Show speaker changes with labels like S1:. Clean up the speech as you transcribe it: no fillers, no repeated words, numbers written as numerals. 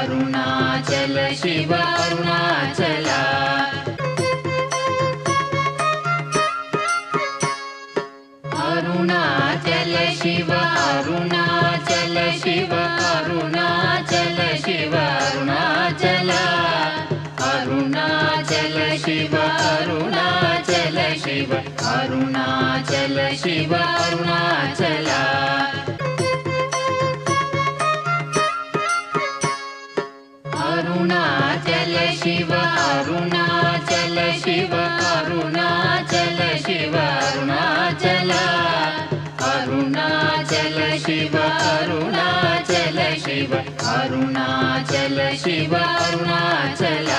S1: Arunachal Shiva Arunachal Arunachal Shiva Arunachal Shiva Arunachal Shiva Arunachal Arunachal Shiva Arunachal Shiva Arunachal Shiva Arunachal Arunachal Shiva Arunachal Shiva Arunachal Shiva Arunachal Arunachal Shiva Arunachal Shiva Arunachal Shiva Arunachal